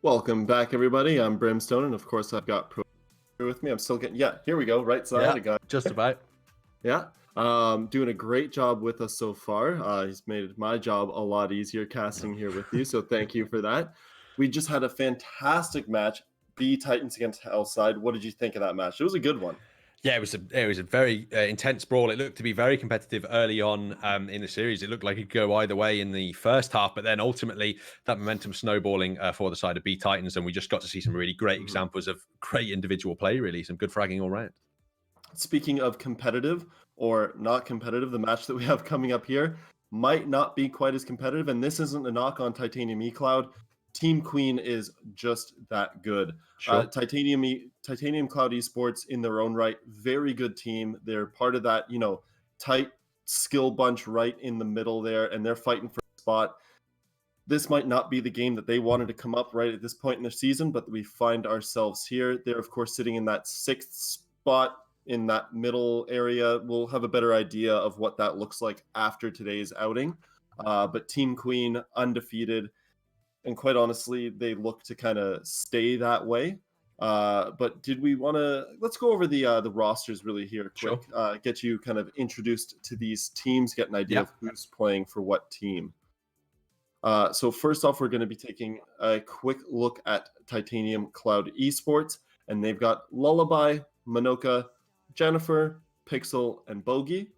Welcome back, everybody. I'm Brimstone, and of course, I've got Pro here with me. I'm still getting, here we go, right side. Yeah, I got, just about. yeah, doing a great job with us so far. He's made my job a lot easier casting here with you, so thank you for that. We just had a fantastic match, B Titans against Hellside. What did you think of that match? It was a good one. Yeah, it was a very intense brawl. It looked to be very competitive early on in the series. It looked like it could go either way in the first half, but then ultimately that momentum snowballing for the side of B Titans, and we just got to see some really great examples of great individual play. Really, some good fragging all round. Speaking of competitive or not competitive, the match that we have coming up here might not be quite as competitive. And this isn't a knock on Titanium eCloud. Team Queen is just that good. Sure. Titanium Cloud Esports in their own right, very good team. They're part of that, tight skill bunch right in the middle there, and they're fighting for a spot. This might not be the game that they wanted to come up right at this point in their season, but we find ourselves here. They're, of course, sitting in that 6th spot in that middle area. We'll have a better idea of what that looks like after today's outing. But Team Queen, undefeated, and quite honestly, they look to kind of stay that way. But did we want to? Let's go over the rosters really here quick. Sure. Get you kind of introduced to these teams, get an idea of who's playing for what team. So first off, we're going to be taking a quick look at Titanium Cloud Esports, and they've got Lullaby, Manoka, Jennifer, Pixel, and Bogey.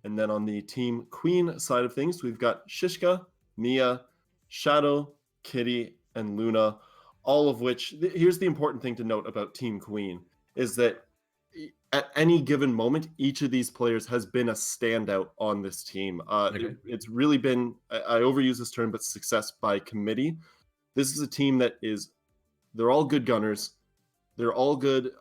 And then on the Team Queen side of things, we've got Shishka, Mia, Shadow, Kitty, and Luna, all of which, here's the important thing to note about Team Queen, is that at any given moment, each of these players has been a standout on this team. It's really been, I overuse this term, but success by committee. This is a team that they're all good gunners. They're all good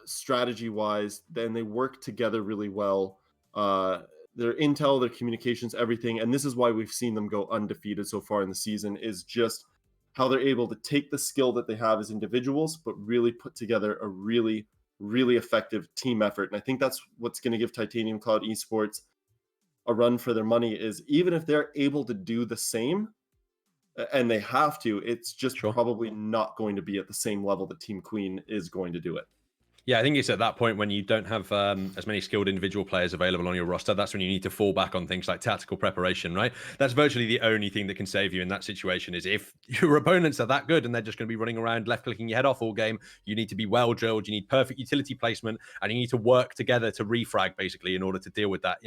strategy-wise. Then they work together really well. Their intel, their communications, everything. And this is why we've seen them go undefeated so far in the season, is just how they're able to take the skill that they have as individuals, but really put together a really, really effective team effort. And I think that's what's going to give Titanium Cloud Esports a run for their money, is even if they're able to do the same, and they have to, it's just probably not going to be at the same level that Team Queen is going to do it. Yeah, I think it's at that point when you don't have as many skilled individual players available on your roster, that's when you need to fall back on things like tactical preparation, right? That's virtually the only thing that can save you in that situation, is if your opponents are that good and they're just going to be running around left-clicking your head off all game, you need to be well-drilled, you need perfect utility placement, and you need to work together to refrag, basically, in order to deal with that.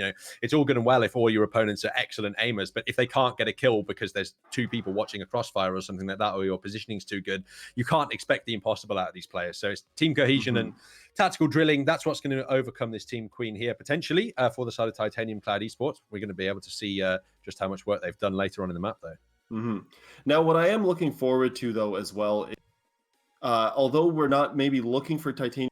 It's all good and well if all your opponents are excellent aimers, but if they can't get a kill because there's 2 people watching a crossfire or something like that, or your positioning's too good, you can't expect the impossible out of these players. So it's team cohesion and tactical drilling. That's what's going to overcome this Team Queen here, potentially, for the side of Titanium Cloud Esports. We're going to be able to see just how much work they've done later on in the map, though. Now, what I am looking forward to, though, as well, is, although we're not maybe looking for Titanium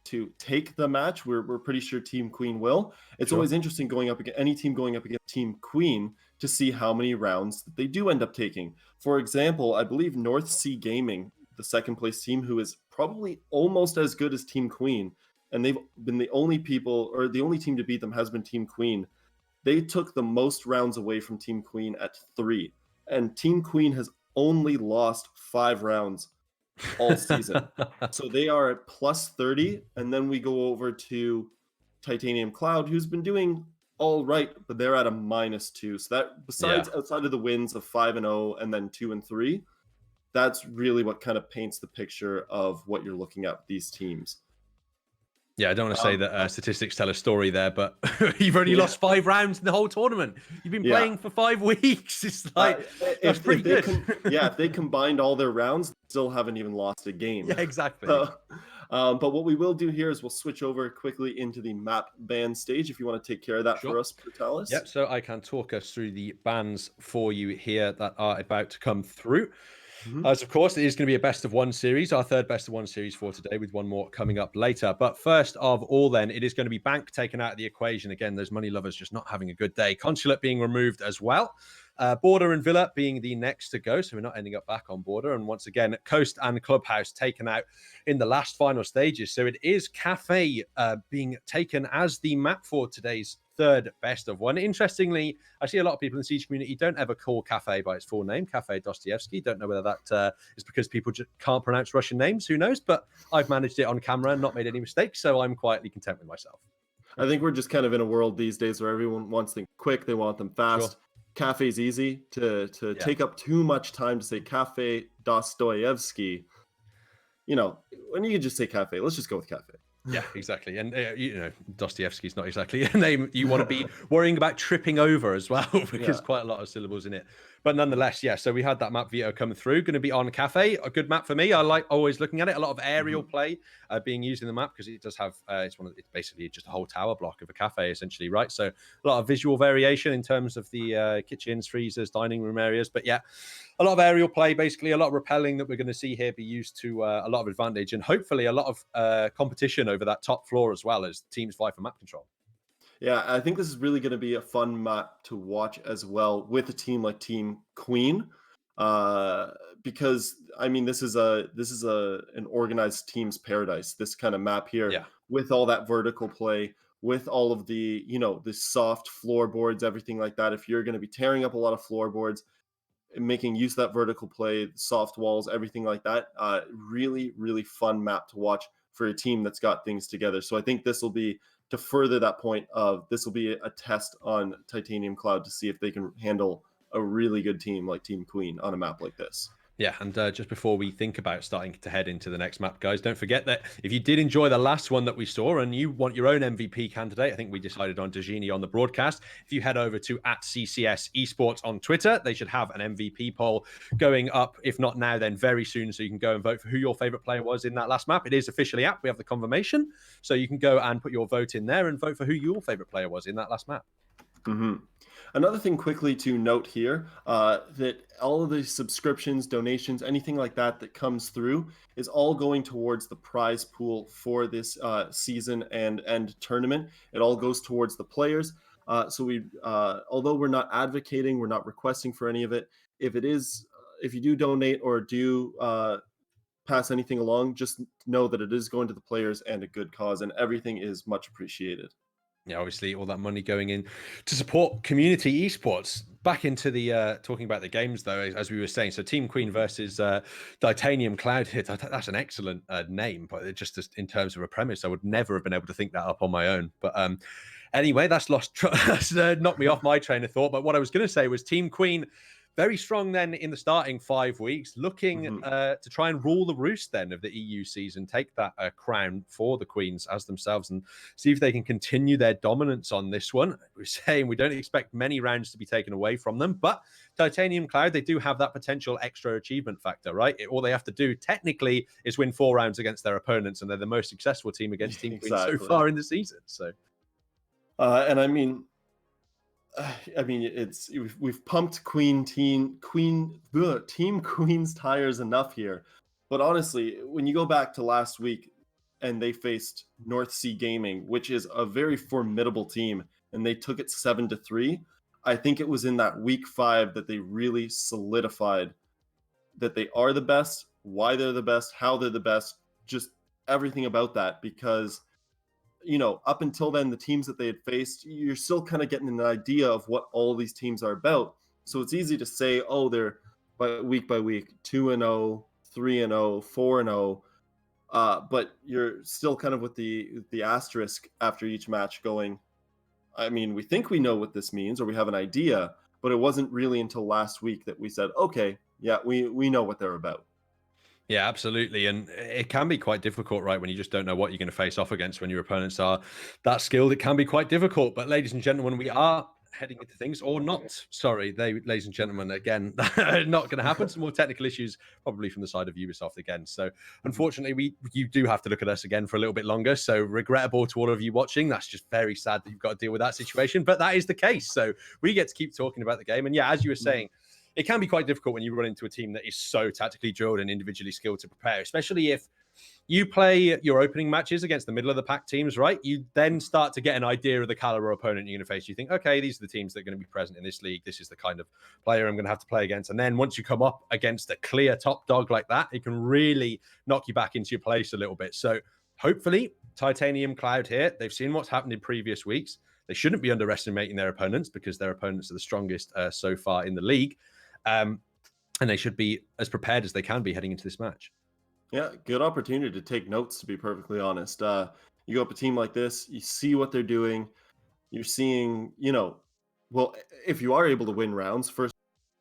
to take the match, we're pretty sure Team Queen will. It's always interesting going up against any team going up against Team Queen to see how many rounds that they do end up taking. For example, I believe North Sea Gaming, the second place team, who is probably almost as good as Team Queen, and they've been the only people, or the only team to beat them has been Team Queen. They took the most rounds away from Team Queen at 3, and Team Queen has only lost 5 rounds all season. So they are at plus 30, and then we go over to Titanium Cloud, who's been doing all right, but they're at a -2. So that, besides outside of the wins of 5-0 and then 2-3, that's really what kind of paints the picture of what you're looking at with these teams. Yeah, I don't want to say that statistics tell a story there, but you've only lost 5 rounds in the whole tournament. You've been playing for 5 weeks. It's like, that's pretty good. If they combined all their rounds, they still haven't even lost a game. Yeah, exactly. But what we will do here is we'll switch over quickly into the map ban stage, if you want to take care of that for us, Brutalis. Yep, so I can talk us through the bans for you here that are about to come through. As of course, it is going to be a best of 1 series, our 3rd best of 1 series for today, with 1 more coming up later. But first of all, then, it is going to be Bank taken out of the equation. Again, those money lovers just not having a good day. Consulate being removed as well. Border and Villa being the next to go, so we're not ending up back on Border. And once again, Coast and Clubhouse taken out in the last final stages. So it is Cafe being taken as the map for today's third best of one. Interestingly, I see a lot of people in the Siege community don't ever call Cafe by its full name, Cafe Dostoevsky. Don't know whether that is because people just can't pronounce Russian names. Who knows? But I've managed it on camera and not made any mistakes, so I'm quietly content with myself. I think we're just kind of in a world these days where everyone wants things quick. They want them fast. Sure. Cafe's easy to take up too much time to say Cafe Dostoevsky. You know, when you can just say Cafe, let's just go with Cafe. Yeah, exactly. And, you know, Dostoevsky's not exactly a name you want to be worrying about tripping over as well, because quite a lot of syllables in it. But nonetheless, yeah, so we had that map veto come through. Going to be on Cafe, a good map for me. I like always looking at it. A lot of aerial play being used in the map because it does have, it's basically just a whole tower block of a cafe, essentially, right? So a lot of visual variation in terms of the kitchens, freezers, dining room areas. But yeah, a lot of aerial play, basically a lot of repelling that we're going to see here be used to a lot of advantage, and hopefully a lot of competition over that top floor as well as teams vie for map control. Yeah, I think this is really going to be a fun map to watch as well with a team like Team Queen, because I mean this is an organized team's paradise. This kind of map here, with all that vertical play, with all of the the soft floorboards, everything like that. If you're going to be tearing up a lot of floorboards, making use of that vertical play, soft walls, everything like that, really, really fun map to watch for a team that's got things together. So I think this will be, to further that point of, this will be a test on Titanium Cloud to see if they can handle a really good team like Team Queen on a map like this. Yeah, and just before we think about starting to head into the next map, guys, don't forget that if you did enjoy the last one that we saw and you want your own MVP candidate, I think we decided on Dejini on the broadcast. If you head over to @CCS Esports on Twitter, they should have an MVP poll going up. If not now, then very soon, so you can go and vote for who your favorite player was in that last map. It is officially up. We have the confirmation, so you can go and put your vote in there and vote for who your favorite player was in that last map. Another thing quickly to note here, that all of the subscriptions, donations, anything like that that comes through is all going towards the prize pool for this season and end tournament. It all goes towards the players. So we, although we're not advocating, we're not requesting for any of it. If you do donate or do pass anything along, just know that it is going to the players and a good cause, and everything is much appreciated. Yeah, obviously all that money going in to support community esports. Back into the talking about the games though, as we were saying, so Team Queen versus Titanium Cloud hit. That's an excellent name, but just in terms of a premise, I would never have been able to think that up on my own. But anyway, that's knocked me off my train of thought. But what I was going to say was Team Queen, very strong then in the starting 5 weeks, looking to try and rule the roost then of the EU season, take that crown for the Queens as themselves and see if they can continue their dominance on this one. We're saying we don't expect many rounds to be taken away from them, but Titanium Cloud, they do have that potential extra achievement factor, right? All they have to do technically is win 4 rounds against their opponents, and they're the most successful team against Team Queen so far in the season. So, and I mean, it's we've pumped Team Queen's tires enough here, but honestly, when you go back to last week and they faced North Sea Gaming, which is a very formidable team, and they took it 7-3. I think it was in that week 5 that they really solidified that they are the best, why they're the best, how they're the best, just everything about that, because up until then, the teams that they had faced, you're still kind of getting an idea of what all these teams are about. So it's easy to say, oh, they're by week 2-0, 3-0, 4-0. But you're still kind of with the asterisk after each match going, I mean, we think we know what this means, or we have an idea, but it wasn't really until last week that we said, okay, yeah, we know what they're about. Yeah, absolutely. And it can be quite difficult, right? When you just don't know what you're going to face off against when your opponents are that skilled, it can be quite difficult. But ladies and gentlemen, we are heading into things, or not. Sorry, ladies and gentlemen, again, not going to happen. Some more technical issues, probably from the side of Ubisoft again. So unfortunately, you do have to look at us again for a little bit longer. So regrettable to all of you watching. That's just very sad that you've got to deal with that situation, but that is the case. So we get to keep talking about the game. And yeah, as you were saying, it can be quite difficult when you run into a team that is so tactically drilled and individually skilled to prepare, especially if you play your opening matches against the middle of the pack teams, right? You then start to get an idea of the caliber opponent you're going to face. You think, okay, these are the teams that are going to be present in this league. This is the kind of player I'm going to have to play against. And then once you come up against a clear top dog like that, it can really knock you back into your place a little bit. So hopefully Titanium Cloud here, they've seen what's happened in previous weeks. They shouldn't be underestimating their opponents because their opponents are the strongest so far in the league. And they should be as prepared as they can be heading into this match. Yeah, good opportunity to take notes, to be perfectly honest. You go up a team like this, you see what they're doing. You're seeing, well, if you are able to win rounds, first,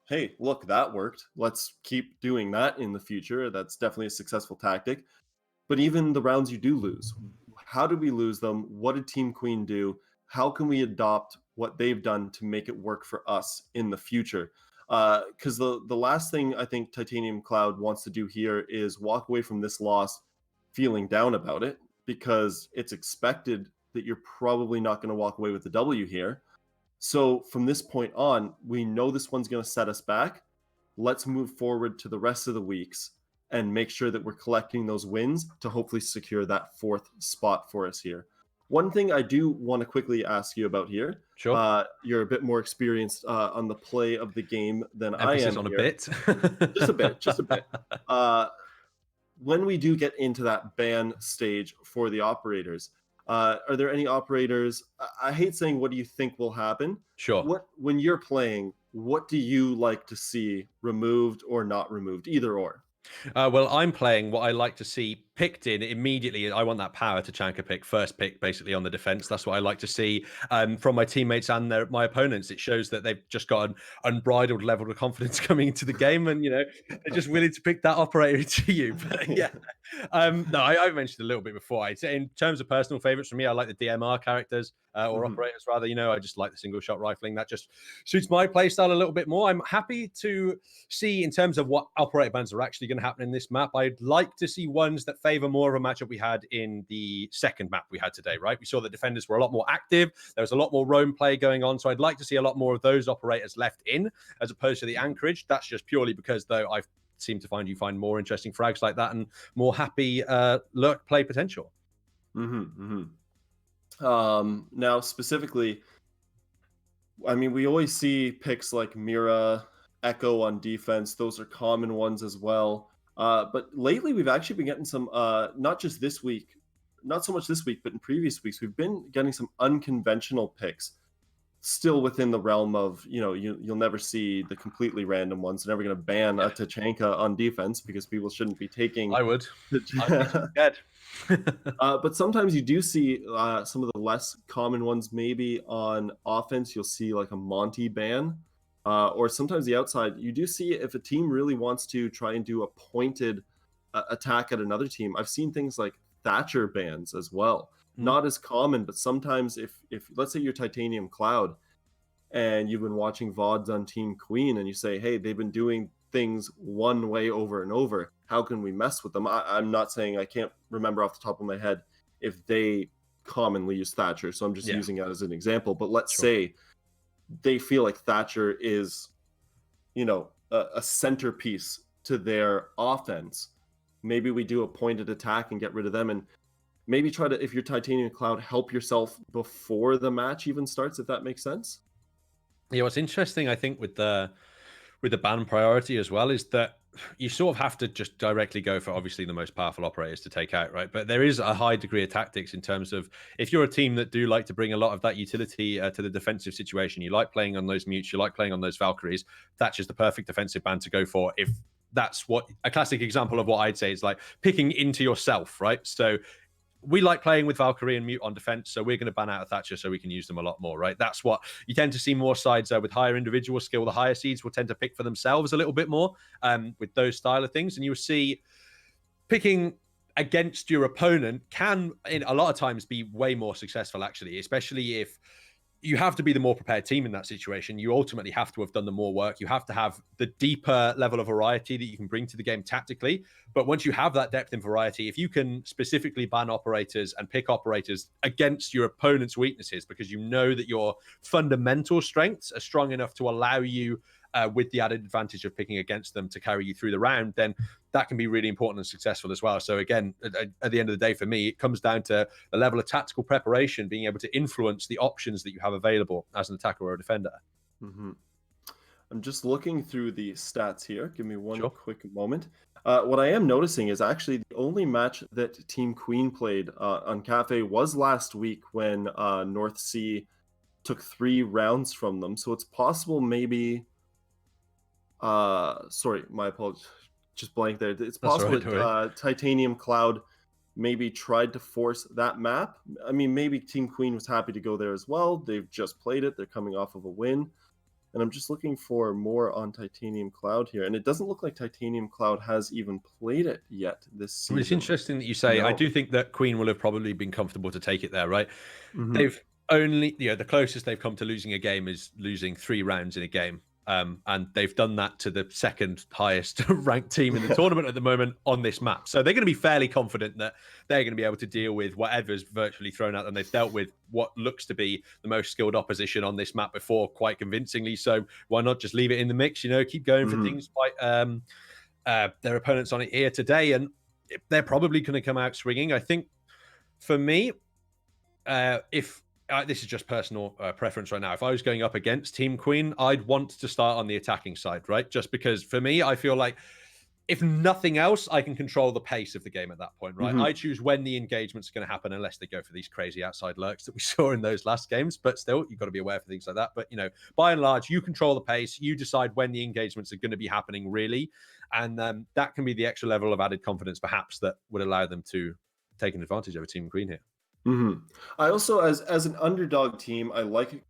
hey, look, that worked. Let's keep doing that in the future. That's definitely a successful tactic. But even the rounds you do lose, how did we lose them? What did Team Queen do? How can we adopt what they've done to make it work for us in the future? Because the last thing I think Titanium Cloud wants to do here is walk away from this loss feeling down about it, because it's expected that you're probably not going to walk away with the W here. So from this point on, we know this one's going to set us back. Let's move forward to the rest of the weeks and make sure that we're collecting those wins to hopefully secure that 4th spot for us here. One thing I do want to quickly ask you about here. Sure. You're a bit more experienced on the play of the game than Emphasis I am. On here. a bit. Just a bit. When we do get into that ban stage for the operators, are there any operators? I hate saying what do you think will happen. Sure. When you're playing, what do you like to see removed or not removed, either or? Well, I'm playing what I like to see picked in immediately. I want that power to Chanka pick, first pick basically on the defense. That's what I like to see from my teammates and my opponents. It shows that they've just got an unbridled level of confidence coming into the game, and they're just willing to pick that operator to you. But yeah, no, I mentioned a little bit before. I'd say in terms of personal favorites for me, I like the DMR characters or operators rather. I just like the single shot rifling. That just suits my playstyle a little bit more. I'm happy to see in terms of what operator bans are actually going to happen in this map. I'd like to see ones that favor more of a matchup we had in the second map we had today, right? We saw the defenders were a lot more active. There was a lot more roam play going on. So I'd like to see a lot more of those operators left in as opposed to the anchorage. That's just purely because, though, I've seemed to find you find more interesting frags like that and more happy lurk play potential. Now, specifically, I mean, we always see picks like Mira, Echo on defense. Those are common ones as well. But lately, we've actually been getting some, not just this week, not so much this week, but in previous weeks, we've been getting some unconventional picks still within the realm of, you'll never see the completely random ones. They're never going to ban a Tachanka on defense because people shouldn't be taking. I would. I'd be but sometimes you do see some of the less common ones. Maybe on offense, you'll see like a Monty ban. Or sometimes the outside, you do see if a team really wants to try and do a pointed attack at another team. I've seen things like Thatcher bans as well. Not as common, but sometimes if let's say you're Titanium Cloud and you've been watching VODs on Team Queen and you say, hey, they've been doing things one way over and over. How can we mess with them? I'm not saying, I can't remember off the top of my head if they commonly use Thatcher. So I'm just using that as an example. But let's say they feel like Thatcher is, a centerpiece to their offense. Maybe we do a pointed attack and get rid of them, and maybe try to, if you're Titanium Cloud, help yourself before the match even starts, if that makes sense. Yeah, what's interesting, I think, with the ban priority as well, is that you sort of have to just directly go for obviously the most powerful operators to take out, right? But there is a high degree of tactics in terms of if you're a team that do like to bring a lot of that utility to the defensive situation, you like playing on those mutes, you like playing on those Valkyries, that's just the perfect defensive ban to go for. If that's what a classic example of what I'd say is like picking into yourself, right? So we like playing with Valkyrie and Mute on defense, so we're going to ban out a Thatcher so we can use them a lot more, right? That's what you tend to see more sides with higher individual skill. The higher seeds will tend to pick for themselves a little bit more with those style of things. And you'll see picking against your opponent can, in a lot of times, be way more successful, actually, especially if you have to be the more prepared team in that situation. You ultimately have to have done the more work. You have to have the deeper level of variety that you can bring to the game tactically. But once you have that depth and variety, if you can specifically ban operators and pick operators against your opponent's weaknesses, because you know that your fundamental strengths are strong enough to allow you with the added advantage of picking against them to carry you through the round, then that can be really important and successful as well. So again, at the end of the day, for me, it comes down to the level of tactical preparation, being able to influence the options that you have available as an attacker or a defender. Mm-hmm. I'm just looking through the stats here. Give me one Sure. quick moment. What I am noticing is actually the only match that Team Queen played on Cafe was last week when North Sea took 3 rounds from them. So it's possible maybe sorry, my apologies. Just blank there. It's That's all possible right, don't worry. that Titanium Cloud maybe tried to force that map. I mean, maybe Team Queen was happy to go there as well. They've just played it. They're coming off of a win. And I'm just looking for more on Titanium Cloud here. And it doesn't look like Titanium Cloud has even played it yet this I season. mean, it's interesting that you say. I No. do think that Queen will have probably been comfortable to take it there, right? Mhm. They've only, the closest they've come to losing a game is losing 3 rounds in a game. And they've done that to the second highest ranked team in the tournament at the moment on this map. So they're going to be fairly confident that they're going to be able to deal with whatever's virtually thrown at them. They've dealt with what looks to be the most skilled opposition on this map before quite convincingly. So why not just leave it in the mix? Keep going for things, fight their opponents on it here today. And they're probably going to come out swinging. I think for me, if this is just personal preference right now. If I was going up against Team Queen, I'd want to start on the attacking side, right? Just because for me, I feel like if nothing else, I can control the pace of the game at that point, right? I choose when the engagement's going to happen, unless they go for these crazy outside lurks that we saw in those last games. But still, you've got to be aware for things like that. But, by and large, you control the pace. You decide when the engagements are going to be happening, really. And that can be the extra level of added confidence, perhaps, that would allow them to take an advantage over Team Queen here. I also, as an underdog team, I like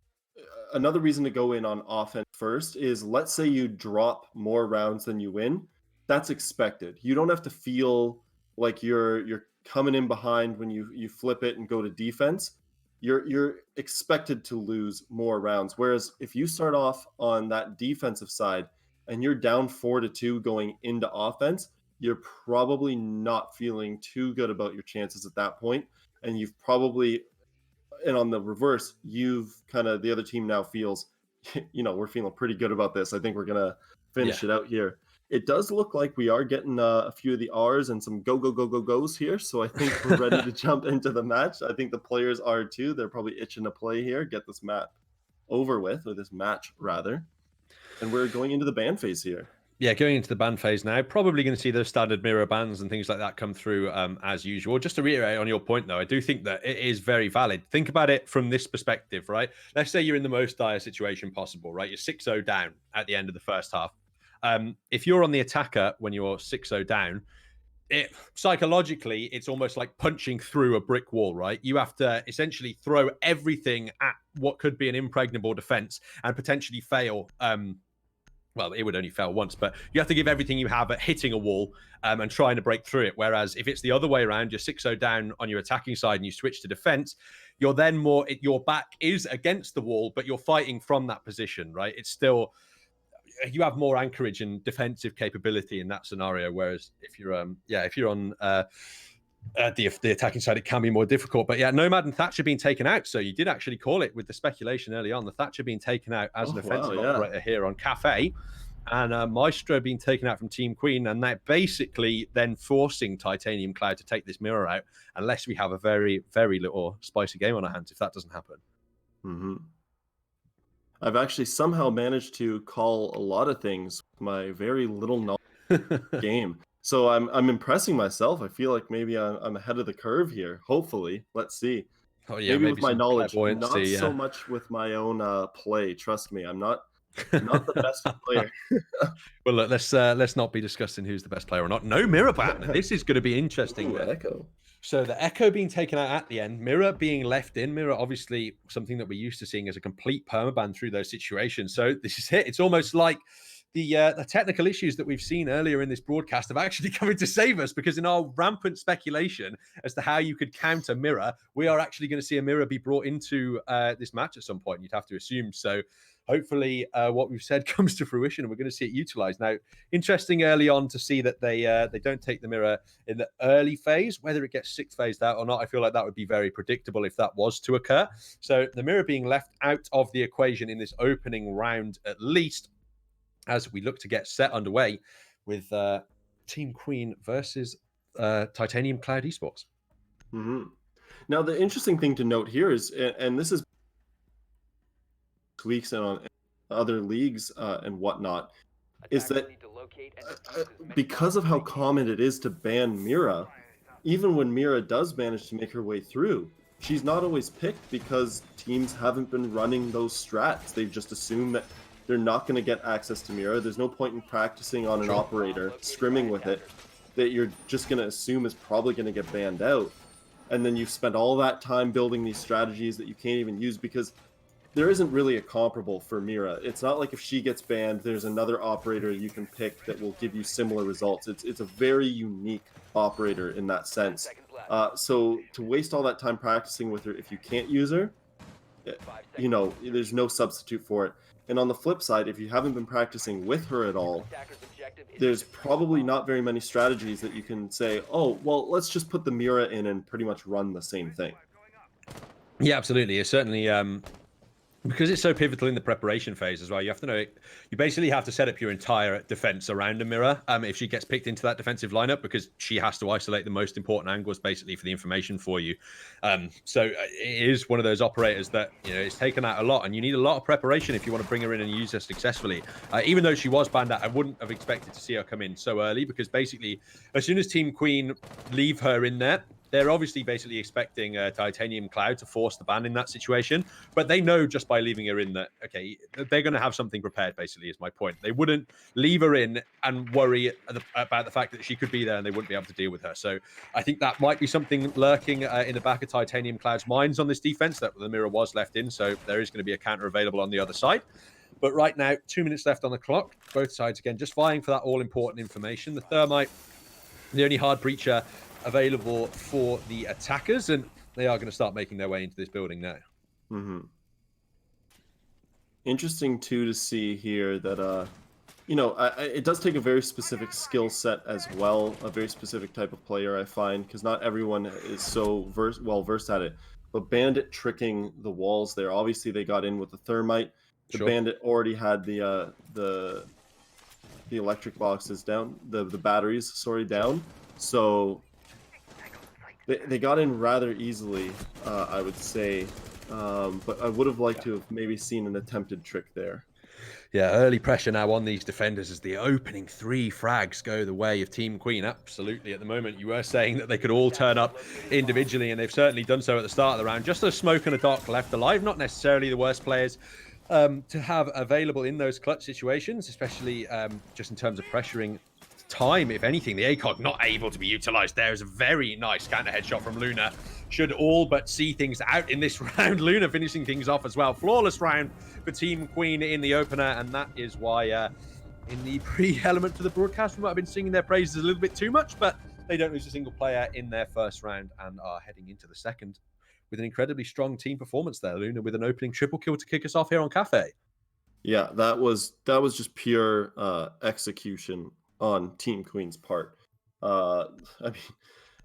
another reason to go in on offense first is, let's say you drop more rounds than you win. That's expected. You don't have to feel like you're coming in behind when you flip it and go to defense. You're expected to lose more rounds. Whereas if you start off on that defensive side and you're down 4-2 going into offense, you're probably not feeling too good about your chances at that point. And you've probably, and on the reverse, you've kind of, the other team now feels, we're feeling pretty good about this. I think we're going to finish it out here. It does look like we are getting a few of the R's and some goes here. So I think we're ready to jump into the match. I think the players are too. They're probably itching to play here, get this map over with, or this match rather. And we're going into the ban phase here. Yeah, going into the ban phase now, probably going to see those standard mirror bans and things like that come through as usual. Just to reiterate on your point, though, I do think that it is very valid. Think about it from this perspective, right? Let's say you're in the most dire situation possible, right? You're 6-0 down at the end of the first half. If you're on the attacker when you're 6-0 down, psychologically, it's almost like punching through a brick wall, right? You have to essentially throw everything at what could be an impregnable defense and potentially fail. Well, it would only fail once, but you have to give everything you have at hitting a wall and trying to break through it. Whereas if it's the other way around, you're 6-0 down on your attacking side and you switch to defense, you're then your back is against the wall, but you're fighting from that position, right? It's still, you have more anchorage and defensive capability in that scenario. Whereas if you're on the attacking side, it can be more difficult. But yeah, Nomad and Thatcher being taken out. So you did actually call it with the speculation early on. The Thatcher being taken out as an offensive operator here on Cafe, and Maestro being taken out from Team Queen, and that basically then forcing Titanium Cloud to take this mirror out, unless we have a very, very little spicy game on our hands if that doesn't happen. I've actually somehow managed to call a lot of things with my very little knowledge game. So I'm impressing myself. I feel like maybe I'm ahead of the curve here. Hopefully, let's see. Oh yeah, maybe with my knowledge, not yeah. so much with my own play. Trust me, I'm not the best player. Well, look, let's not be discussing who's the best player or not. No mirror ban. This is going to be interesting. Ooh, Echo. So the Echo being taken out at the end, Mirror being left in. Mirror, obviously, something that we're used to seeing as a complete permaban through those situations. So this is it. It's almost like the technical issues that we've seen earlier in this broadcast have actually come in to save us, because in our rampant speculation as to how you could counter Mirror, we are actually going to see a Mirror be brought into this match at some point, you'd have to assume. So hopefully what we've said comes to fruition and we're going to see it utilized. Now, interesting early on to see that they don't take the Mirror in the early phase. Whether it gets 6 phased out or not, I feel like that would be very predictable if that was to occur. So the Mirror being left out of the equation in this opening round at least. as we look to get set underway with Team Queen versus Titanium Cloud Esports. Now, the interesting thing to note here is, and this is weeks and on other leagues and whatnot, is that because of how common it is to ban Mira, even when Mira does manage to make her way through, she's not always picked because teams haven't been running those strats. They've just assumed that they're not going to get access to Mira. There's no point in practicing on an operator, scrimming with it, that you're just going to assume is probably going to get banned out. And then you've spent all that time building these strategies that you can't even use because there isn't really a comparable for Mira. It's not like if she gets banned, there's another operator you can pick that will give you similar results. It's a very unique operator in that sense. So to waste all that time practicing with her if you can't use her, you know, there's no substitute for it. And on the flip side, if you haven't been practicing with her at all, there's probably not very many strategies that you can say, oh, well, let's just put the Mira in and pretty much run the same thing. Yeah, absolutely. It's certainly because it's so pivotal in the preparation phase as well. You have to know, you basically have to set up your entire defense around a Mira if she gets picked into that defensive lineup, because she has to isolate the most important angles basically for the information for you. So it is one of those operators that, you know, it's taken out a lot, and you need a lot of preparation if you want to bring her in and use her successfully. Even though she was banned out, I wouldn't have expected to see her come in so early, because basically as soon as Team Queen leave her in there, they're obviously basically expecting Titanium Cloud to force the ban in that situation, but they know just by leaving her in that, okay, they're going to have something prepared, basically, is my point. They wouldn't leave her in and worry about the fact that she could be there and they wouldn't be able to deal with her. So I think that might be something lurking in the back of Titanium Cloud's minds on this defense, that the Mira was left in, so there is going to be a counter available on the other side. But right now, 2 minutes left on the clock. Both sides, again, just vying for that all-important information. The Thermite, the only hard breacher available for the attackers, and they are going to start making their way into this building now. Interesting too to see here that you know, it does take a very specific skill set as well, a very specific type of player, I find, because not everyone is so well versed at it. But Bandit tricking the walls there, obviously they got in with the Thermite. The Bandit already had the electric boxes down, the batteries, sorry, down. So they got in rather easily, I would say, but I would have liked to have maybe seen an attempted trick there. Yeah, early pressure now on these defenders as the opening 3 frags go the way of Team Queen. Absolutely, at the moment, you were saying that they could all turn up individually, and they've certainly done so at the start of the round. Just a Smoke and a Doc left alive, not necessarily the worst players to have available in those clutch situations, especially just in terms of pressuring time. If anything, the ACOG not able to be utilized. There is a very nice counter headshot from Luna. Should all but see things out in this round. Luna finishing things off as well. Flawless round for Team Queen in the opener, and that is why in the pre-element to the broadcast we might have been singing their praises a little bit too much, but they don't lose a single player in their first round and are heading into the second with an incredibly strong team performance there. Luna with an opening triple kill to kick us off here on Cafe. Yeah, that was just pure execution on Team Queen's part. I mean,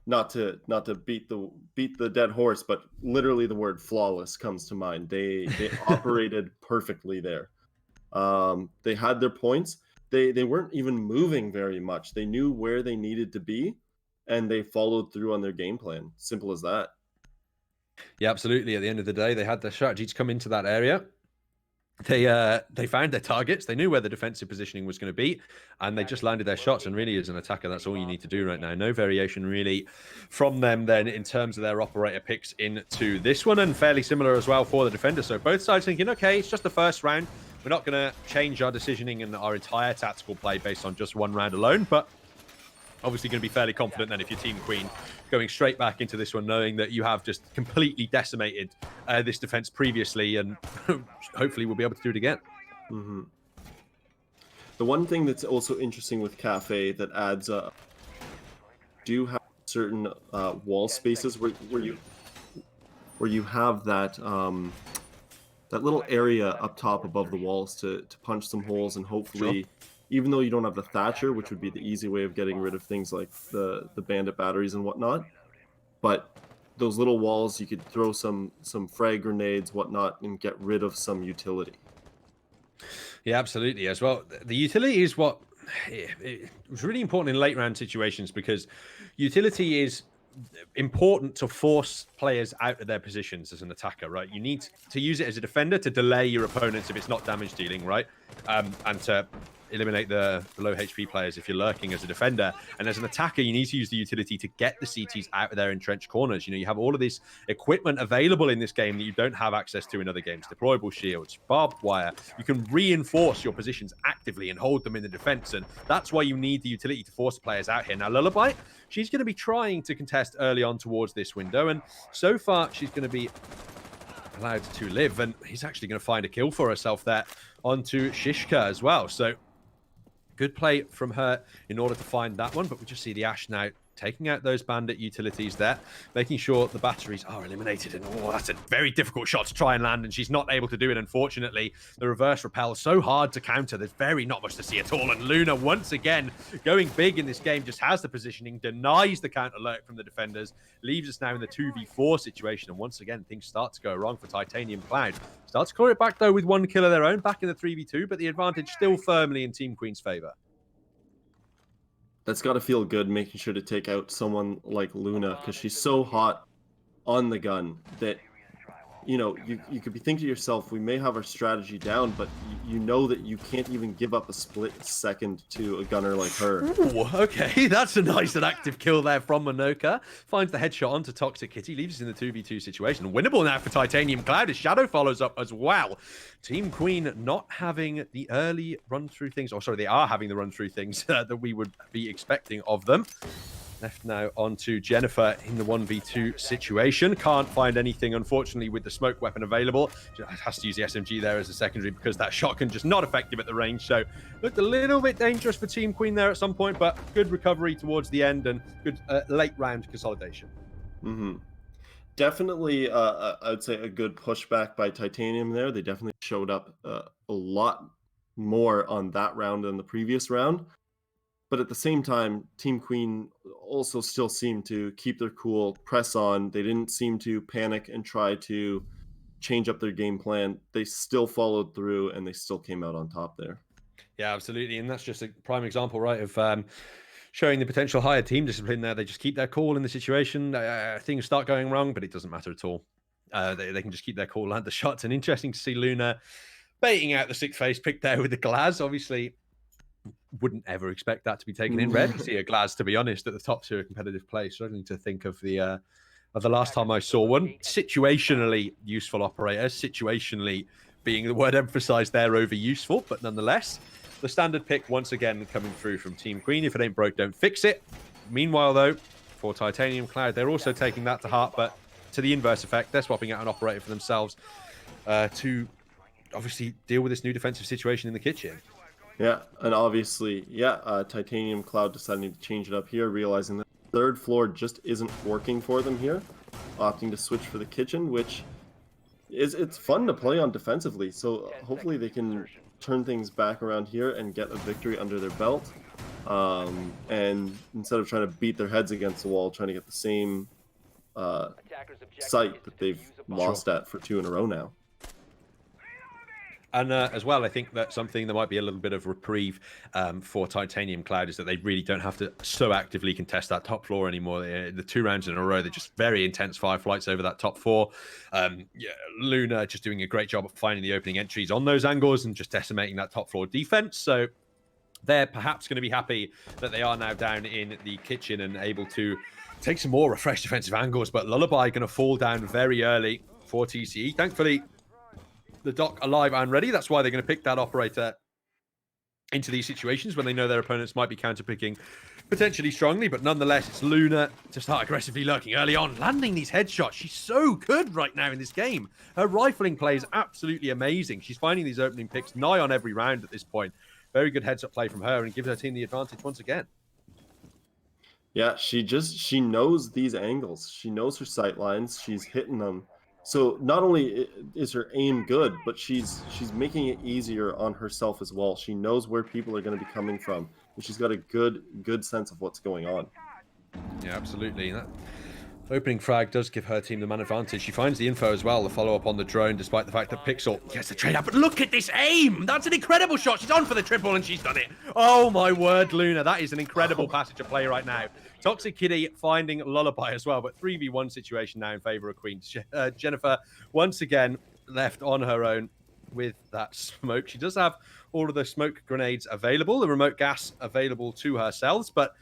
not to beat the dead horse, but literally the word flawless comes to mind. They operated perfectly there. They had their points. They weren't even moving very much. They knew where they needed to be, and they followed through on their game plan. Simple as that. Yeah, absolutely. At the end of the day, they had their strategy to come into that area. They found their targets. They knew where the defensive positioning was going to be, and they just landed their shots. And really, as an attacker, that's all you need to do right now. No variation really from them then in terms of their operator picks into this one, and fairly similar as well for the defender. So both sides thinking, okay, it's just the first round. We're not going to change our decisioning and our entire tactical play based on just one round alone, but obviously going to be fairly confident then if you're Team Queen going straight back into this one, knowing that you have just completely decimated this defense previously, and hopefully we'll be able to do it again. The one thing that's also interesting with Cafe that adds up, do have certain wall spaces where you have that that little area up top above the walls to punch some holes, and hopefully even though you don't have the Thatcher, which would be the easy way of getting rid of things like the Bandit batteries and whatnot, but those little walls, you could throw some frag grenades, whatnot, and get rid of some utility. Yeah, absolutely. As well, the utility is what it was really important in late round situations, because utility is important to force players out of their positions as an attacker, right? You need to use it as a defender to delay your opponents if it's not damage dealing, right? And to eliminate the low HP players if you're lurking as a defender. And as an attacker, you need to use the utility to get the CTs out of their entrenched corners. You know, you have all of this equipment available in this game that you don't have access to in other games. Deployable shields, barbed wire. You can reinforce your positions actively and hold them in the defense. And that's why you need the utility to force players out here. Now, Lullaby, she's going to be trying to contest early on towards this window. And so far, she's going to be allowed to live. And he's actually going to find a kill for herself there onto Shishka as well. So good play from her in order to find that one, but we just see the Ash now taking out those bandit utilities there, making sure the batteries are eliminated. And oh, that's a very difficult shot to try and land, and she's not able to do it, unfortunately. The reverse repel, so hard to counter. There's very not much to see at all. And Luna, once again, going big in this game, just has the positioning, denies the counter lurk from the defenders, leaves us now in the 2v4 situation. And once again, things start to go wrong for Titanium Cloud. Start to claw it back, though, with one kill of their own, back in the 3v2, but the advantage still firmly in Team Queen's favor. That's got to feel good, making sure to take out someone like Luna, because she's so hot on the gun that, you know, you could be thinking to yourself, we may have our strategy down, but you know that you can't even give up a split second to a gunner like her. Ooh, okay, that's a nice and active kill there from Manoka. Finds the headshot onto Toxic Kitty, leaves us in the 2v2 situation. Winnable now for Titanium Cloud as Shadow follows up as well. Team Queen not having the early run through things, or sorry, they are having the run through things that we would be expecting of them. Left now onto Jennifer in the 1v2 situation. Can't find anything, unfortunately, with the smoke weapon available. Has to use the SMG there as a secondary because that shotgun just not effective at the range. So looked a little bit dangerous for Team Queen there at some point, but good recovery towards the end and good late round consolidation. Definitely, I'd say a good pushback by Titanium there. They definitely showed up a lot more on that round than the previous round. But at the same time, Team Queen also still seemed to keep their cool, press on. They didn't seem to panic and try to change up their game plan. They still followed through, and they still came out on top there. Yeah, absolutely. And that's just a prime example, right, of showing the potential higher team discipline there. They just keep their cool in the situation. Things start going wrong, but it doesn't matter at all. They can just keep their cool, land the shots. And interesting to see Luna baiting out the sick face pick there with the glass. Obviously, wouldn't ever expect that to be taken in. Rarely see a Glaz, to be honest, at the top tier competitive play. Struggling to think of the last time I saw one. Situationally useful operator, situationally being the word emphasized there over useful, but nonetheless, the standard pick once again coming through from Team Queen. If it ain't broke, don't fix it. Meanwhile, though, for Titanium Cloud, they're also taking that to heart, but to the inverse effect, they're swapping out an operator for themselves to obviously deal with this new defensive situation in the kitchen. Yeah, and obviously, Titanium Cloud deciding to change it up here, realizing that the third floor just isn't working for them here, opting to switch for the kitchen, which it's fun to play on defensively. So hopefully they can turn things back around here and get a victory under their belt. And instead of trying to beat their heads against the wall, trying to get the same site that they've lost at for 2 in a row now. And as well, I think that something that might be a little bit of reprieve for Titanium Cloud is that they really don't have to so actively contest that top floor anymore. The 2 rounds in a row, they're just very intense fireflights over that top 4. Luna just doing a great job of finding the opening entries on those angles and just decimating that top floor defense. So they're perhaps going to be happy that they are now down in the kitchen and able to take some more refreshed defensive angles. But Lullaby going to fall down very early for TCE. Thankfully, the Doc alive and ready. That's why they're going to pick that operator into these situations when they know their opponents might be counterpicking potentially strongly. But nonetheless, it's Luna to start aggressively lurking early on, landing these headshots. She's so good right now in this game. Her rifling play is absolutely amazing. She's finding these opening picks nigh on every round at this point. Very good heads-up play from her and gives her team the advantage once again. Yeah, she knows these angles. She knows her sight lines. She's hitting them. So not only is her aim good, but she's making it easier on herself as well. She knows where people are going to be coming from, and she's got a good sense of what's going on. Yeah, absolutely. Opening frag does give her team the man advantage. She finds the info as well, the follow-up on the drone, despite the fact that Pixel gets the trade up. But look at this aim! That's an incredible shot. She's on for the triple, and she's done it. Oh, my word, Luna. That is an incredible passage of play right now. Toxic Kitty finding Lullaby as well, but 3v1 situation now in favor of Queen. Jennifer, once again, left on her own with that smoke. She does have all of the smoke grenades available, the remote gas available to herself, but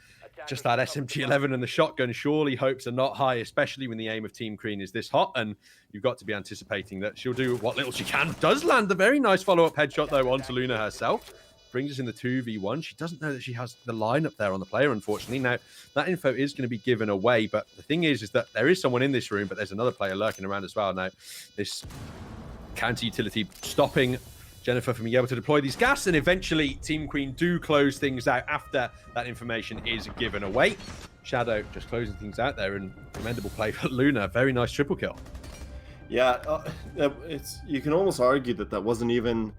just that SMG-11 and the shotgun, surely hopes are not high, especially when the aim of Team Queen is this hot, and you've got to be anticipating that she'll do what little she can. Does land a very nice follow-up headshot, though, onto Luna herself. Brings us in the 2v1. She doesn't know that she has the lineup there on the player, unfortunately. Now, that info is going to be given away, but the thing is that there is someone in this room, but there's another player lurking around as well. Now, this counter-utility stopping Jennifer from being able to deploy these gas, and eventually Team Queen do close things out after that information is given away. Shadow just closing things out there, and commendable play for Luna. Very nice triple kill. Yeah, you can almost argue that wasn't even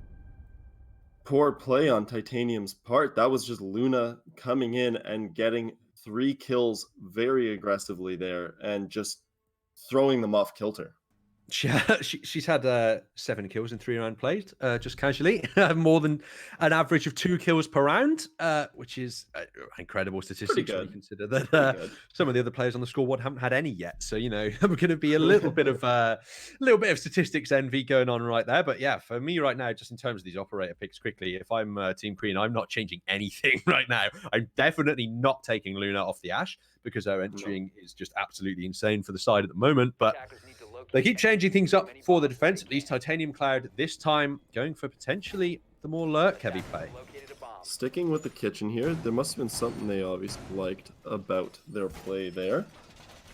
poor play on Titanium's part. That was just Luna coming in and getting 3 kills very aggressively there and just throwing them off kilter. She's had 7 kills in 3 round plays, just casually, more than an average of 2 kills per round, which is incredible statistics when you consider that some of the other players on the scoreboard haven't had any yet. So, you know, we're going to be a little bit of statistics envy going on right there. But yeah, for me right now, just in terms of these operator picks quickly, if I'm Team Queen, I'm not changing anything right now. I'm definitely not taking Luna off the Ash because her entering is just absolutely insane for the side at the moment. But they keep changing things up for the defense, at least Titanium Cloud this time going for potentially the more lurk-heavy play. Sticking with the kitchen here, there must have been something they obviously liked about their play there.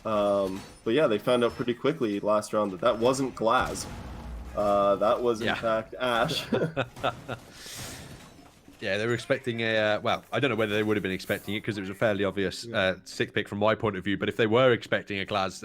But yeah, they found out pretty quickly last round that wasn't Glass. That was, in fact, Ash. Yeah, they were expecting a... well, I don't know whether they would have been expecting it because it was a fairly obvious sick pick from my point of view, but if they were expecting a Glass...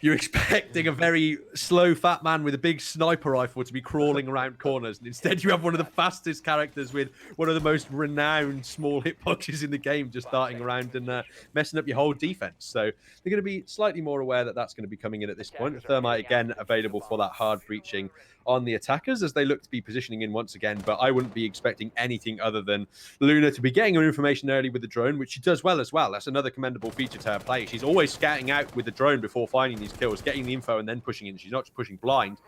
you're expecting a very slow fat man with a big sniper rifle to be crawling around corners, and instead you have one of the fastest characters with one of the most renowned small hitboxes in the game just darting around and messing up your whole defense. So they're going to be slightly more aware that that's going to be coming in at this point. The Thermite again available for that hard breaching on the attackers as they look to be positioning in once again, but I wouldn't be expecting anything other than Luna to be getting her information early with the drone, which she does well as well. That's another commendable feature to her play. She's always scouting out with the drone before finding these kills, getting the info and then pushing in. She's not just pushing blind.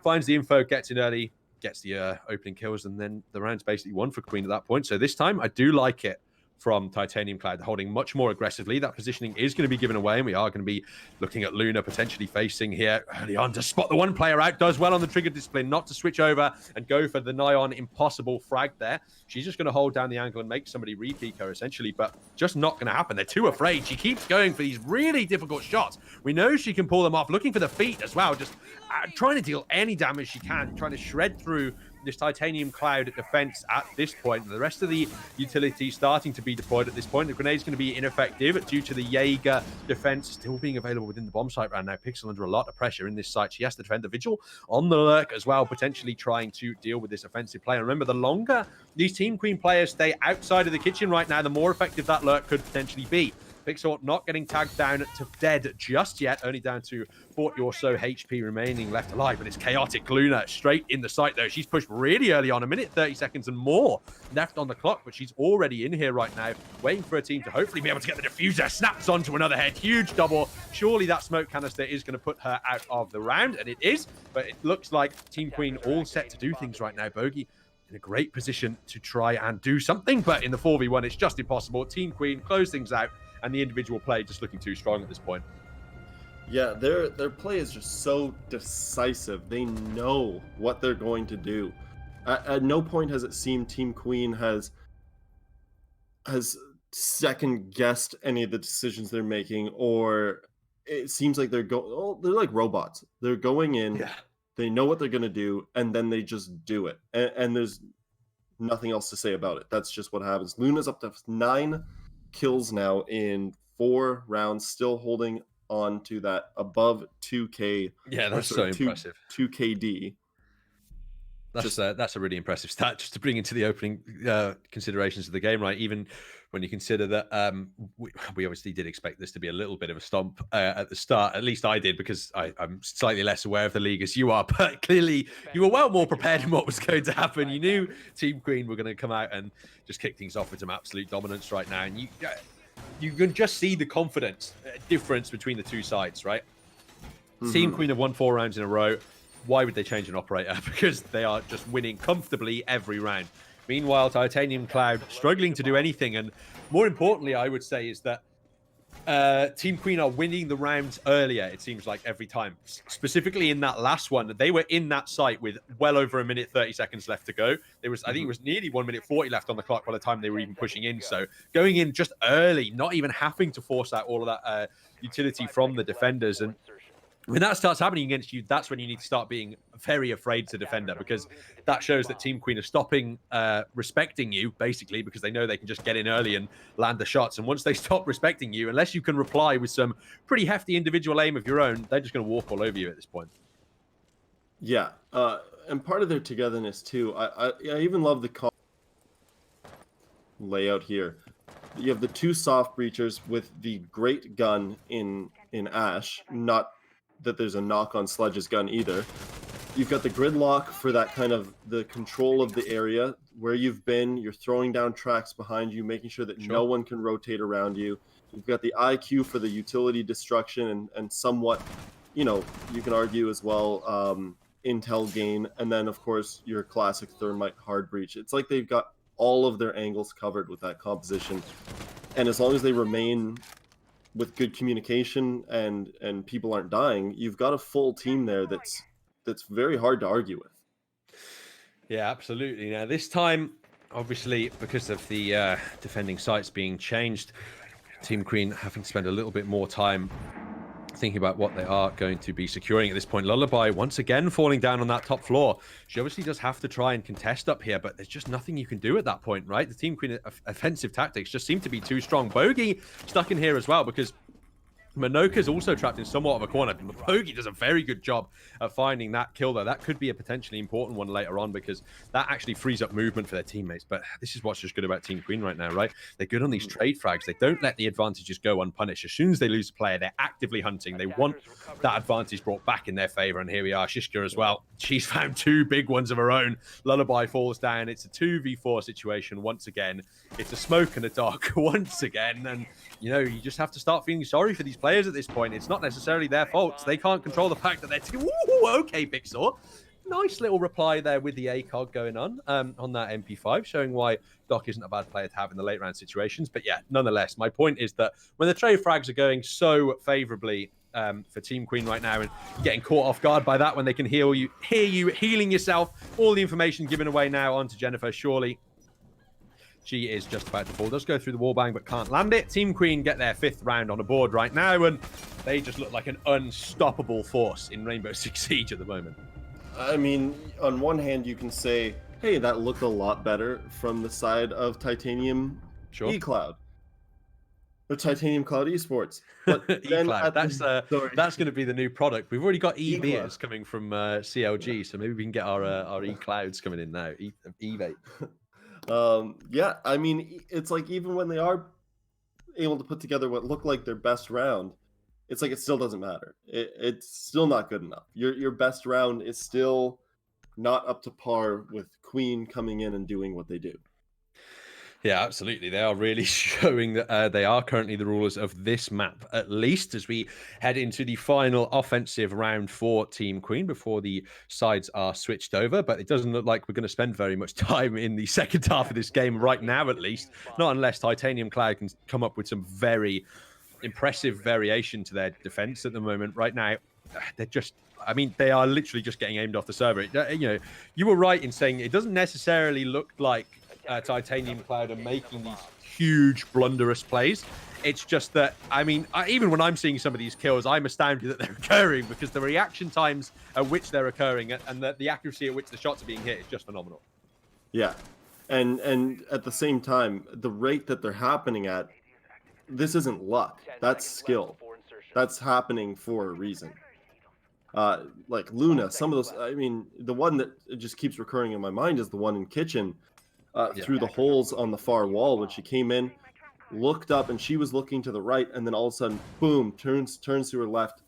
Finds the info, gets in early, gets the opening kills, and then the round's basically won for Queen at that point. So this time, I do like it from Titanium Cloud, holding much more aggressively. That positioning is going to be given away, and we are going to be looking at Luna potentially facing here early on to spot the one player out. Does well on the trigger discipline, not to switch over and go for the nigh-on impossible frag there. She's just going to hold down the angle and make somebody re-peek her, essentially, but just not going to happen. They're too afraid. She keeps going for these really difficult shots. We know she can pull them off, looking for the feet as well, just trying to deal any damage she can, trying to shred through this Titanium Cloud defense at this point. The rest of the utility starting to be deployed at this point. The grenade's going to be ineffective due to the Jaeger defense still being available within the bomb site right now. Pixel under a lot of pressure in this site. She has to defend the Vigil on the lurk as well, potentially trying to deal with this offensive play. And remember, the longer these Team Queen players stay outside of the kitchen right now, the more effective that lurk could potentially be. Pixel not getting tagged down to dead just yet, only down to 40 or so HP remaining left alive, but it's chaotic. Luna straight in the sight though. She's pushed really early on, 1 minute 30 seconds and more left on the clock, but she's already in here right now, waiting for a team to hopefully be able to get the diffuser. Snaps onto another head, huge double. Surely that smoke canister is going to put her out of the round, and it is, but it looks like Team Queen all set to do things right now. Bogey in a great position to try and do something, but in the 4v1 it's just impossible. Team Queen close things out, and the individual play just looking too strong at this point. Yeah, their play is just so decisive. They know what they're going to do. At no point has it seemed Team Queen has second guessed any of the decisions they're making, or it seems like they're like robots. They're going in, they know what they're going to do, and then they just do it. And there's nothing else to say about it. That's just what happens. Luna's up to 9 kills now in 4 rounds, still holding on to that above 2k. Yeah, that's so impressive. 2kd. That's a really impressive stat just to bring into the opening considerations of the game, right? Even when you consider that we obviously did expect this to be a little bit of a stomp at the start. At least I did, because I'm slightly less aware of the league as you are. But clearly, you were well more prepared in what was going to happen. You knew Team Queen were going to come out and just kick things off with some absolute dominance right now. And you can just see the confidence difference between the two sides, right? Team Queen have won 4 rounds in a row. Why would they change an operator? Because they are just winning comfortably every round. Meanwhile, Titanium Cloud struggling to do anything. And more importantly, I would say, is that Team Queen are winning the rounds earlier, it seems like, every time. Specifically in that last one, they were in that site with well over 1 minute 30 seconds left to go. There was, I think it was nearly 1 minute 40 left on the clock by the time they were even pushing in. So going in just early, not even having to force out all of that utility from the defenders. And when that starts happening against you, that's when you need to start being very afraid to defender, because that shows that Team Queen are stopping respecting you, basically, because they know they can just get in early and land the shots. And once they stop respecting you, unless you can reply with some pretty hefty individual aim of your own, they're just going to walk all over you at this point. Yeah, and part of their togetherness too. I even love the layout here. You have the 2 soft breachers with the great gun in Ash, not that there's a knock on Sledge's gun either. You've got the gridlock for that kind of the control of the area where you've been. You're throwing down tracks behind you, making sure that no one can rotate around you. You've got the IQ for the utility destruction and somewhat, you can argue as well, intel gain. And then, of course, your classic thermite hard breach. It's like they've got all of their angles covered with that composition. And as long as they remain with good communication and people aren't dying, you've got a full team there that's very hard to argue with. Yeah, absolutely. Now, this time, obviously, because of the defending sites being changed, Team Queen having to spend a little bit more time thinking about what they are going to be securing at this point. Lullaby once again falling down on that top floor. She obviously does have to try and contest up here, but there's just nothing you can do at that point, right? The Team Queen offensive tactics just seem to be too strong. Bogey stuck in here as well, because Manoka's also trapped in somewhat of a corner. Bogey does a very good job at finding that kill, though. That could be a potentially important one later on, because that actually frees up movement for their teammates. But this is what's just good about Team Queen right now, right? They're good on these trade frags. They don't let the advantages go unpunished. As soon as they lose a player, they're actively hunting. They want that advantage brought back in their favor. And here we are, Shishka as well. She's found 2 big ones of her own. Lullaby falls down. It's a 2v4 situation once again. It's a smoke and a dog once again. And, you just have to start feeling sorry for these players at this point. It's not necessarily their fault. They can't control the fact that they're okay, Pixel. Nice little reply there with the ACOG going on that MP5, showing why Doc isn't a bad player to have in the late round situations. But yeah, nonetheless, my point is that when the trade frags are going so favorably for Team Queen right now, and getting caught off guard by that when they can hear you healing yourself, all the information given away now onto Jennifer, surely. She is just about to fall. Does go through the wallbang, but can't land it. Team Queen get their 5th round on the board right now, and they just look like an unstoppable force in Rainbow Six Siege at the moment. I mean, on one hand, you can say, hey, that looked a lot better from the side of Titanium eCloud. Or Titanium Cloud Esports. But eCloud, that's going to be the new product. We've already got e-beers coming from CLG, so maybe we can get our eClouds coming in now. E-vape. Yeah, I mean, it's like even when they are able to put together what looked like their best round, it's like it still doesn't matter. It's still not good enough. Your best round is still not up to par with Queen coming in and doing what they do. Yeah, absolutely. They are really showing that they are currently the rulers of this map, at least, as we head into the final offensive round for Team Queen before the sides are switched over. But it doesn't look like we're going to spend very much time in the second half of this game right now, at least. Not unless Titanium Cloud can come up with some very impressive variation to their defense at the moment. Right now, they're just... I mean, they are literally just getting aimed off the server. You were right in saying it doesn't necessarily look like Titanium Cloud are making these huge blunderous plays. It's just that, I mean, even when I'm seeing some of these kills, I'm astounded that they're occurring, because the reaction times at which they're occurring and the accuracy at which the shots are being hit is just phenomenal. Yeah, and at the same time, the rate that they're happening at, this isn't luck. That's skill. That's happening for a reason. Like Luna, some of those, I mean, the one that just keeps recurring in my mind is the one in Kitchen. Through the holes on the far wall when she came in, looked up, and she was looking to the right, and then all of a sudden, boom, turns to her left,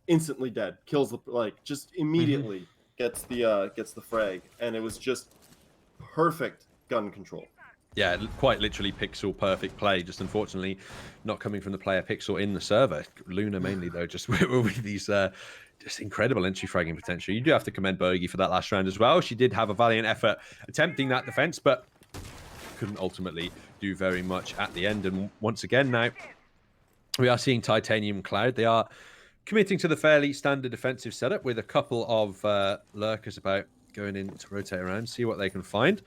instantly dead, kills the, like, just immediately gets the frag, and it was just perfect gun control. Yeah, quite literally pixel perfect play. Just unfortunately not coming from the player Pixel in the server. Luna mainly though, just with these just incredible entry fragging potential. You do have to commend Bogey for that last round as well. She did have a valiant effort attempting that defense, but couldn't ultimately do very much at the end. And once again now, we are seeing Titanium Cloud. They are committing to the fairly standard defensive setup with a couple of lurkers about going in to rotate around, see what they can find.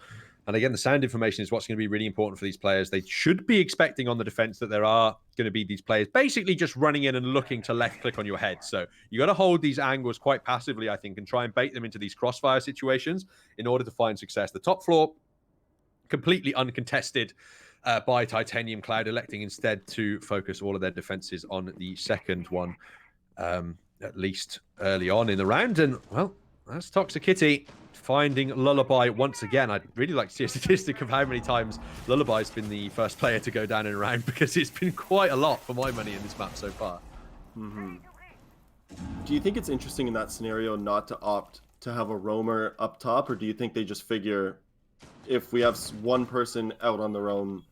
And again, the sound information is what's going to be really important for these players. They should be expecting on the defense that there are going to be these players basically just running in and looking to left click on your head. So you got to hold these angles quite passively, I think, and try and bait them into these crossfire situations in order to find success. The top floor, completely uncontested by Titanium Cloud, electing instead to focus all of their defenses on the second one, at least early on in the round. And, well, that's Toxic Kitty finding Lullaby once again. I'd really like to see a statistic of how many times Lullaby's been the first player to go down in a round, because it's been quite a lot for my money in this map so far. Do you think it's interesting in that scenario not to opt to have a roamer up top, or do you think they just figure if we have one person out on their own,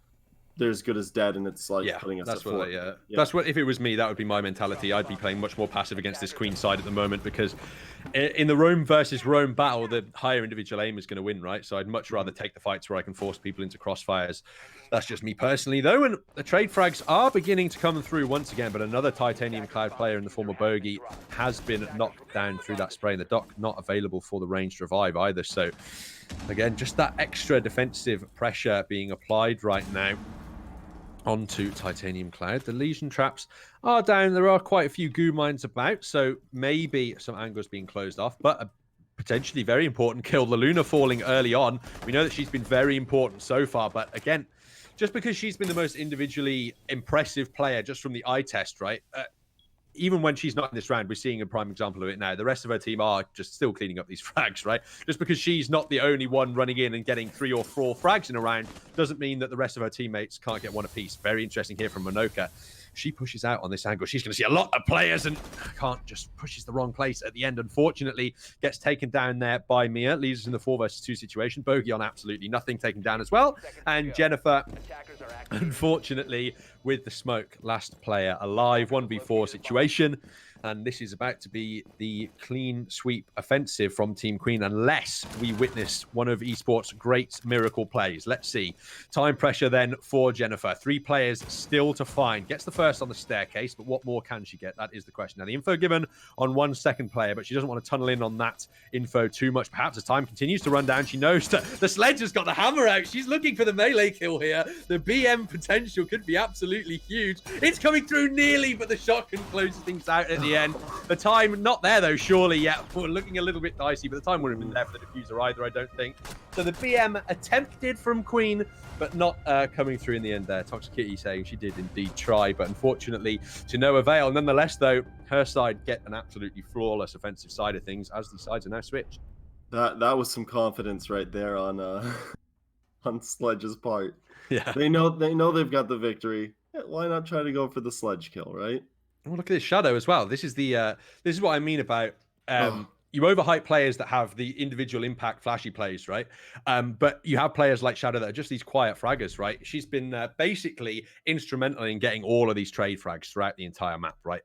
they're as good as dead, and it's like putting us that's at what that's what, if it was me, that would be my mentality. I'd be playing much more passive against this queen side at the moment, because in the roam versus roam battle, the higher individual aim is going to win, right? So I'd much rather take the fights where I can force people into crossfires. That's just me personally though. And the trade frags are beginning to come through once again, but another Titanium Cloud player in the form of Bogey has been knocked down through that spray, and the Doc not available for the ranged revive either. So again, just that extra defensive pressure being applied right now onto Titanium Cloud. The Legion traps are down. There are quite a few goo mines about, so maybe some angles being closed off, but a potentially very important kill. The Luna falling early on. We know that she's been very important so far, but again, just because she's been the most individually impressive player just from the eye test, right? Even when she's not in this round, we're seeing a prime example of it now. The rest of her team are just still cleaning up these frags, right? Just because she's not the only one running in and getting 3 or 4 frags in a round doesn't mean that the rest of her teammates can't get one apiece. Very interesting here from Monoka. She pushes out on this angle. She's going to see a lot of players and can't, just pushes the wrong place at the end. Unfortunately, gets taken down there by Mia. Leaves us in the 4 versus 2 situation. Bogey on absolutely nothing, taken down as well. And Jennifer, unfortunately, with the smoke, last player alive. 1v4 situation. And this is about to be the clean sweep offensive from Team Queen, unless we witness one of Esports' great miracle plays. Let's see. Time pressure then for Jennifer. 3 players still to find. Gets the first on the staircase, but what more can she get? That is the question. Now, the info given on 1 second player, but she doesn't want to tunnel in on that info too much. Perhaps as time continues to run down, she knows that the sledge has got the hammer out. She's looking for the melee kill here. The BM potential could be absolutely huge. It's coming through nearly, but the shotgun closes things out at the end. The time not there though, surely yet. We're looking a little bit dicey, but the time wouldn't have been there for the diffuser either, I don't think. So the BM attempted from Queen, but not coming through in the end there. Toxic Kitty saying she did indeed try, but unfortunately to no avail. Nonetheless though, her side get an absolutely flawless offensive side of things as the sides are now switched. That was some confidence right there on on Sledge's part. Yeah. They know they've got the victory. Why not try to go for the Sledge kill, right? Oh, look at this shadow as well. This is the this is what I mean about you overhype players that have the individual impact flashy plays, right? But you have players like Shadow that are just these quiet fraggers, right? She's been basically instrumental in getting all of these trade frags throughout the entire map, right?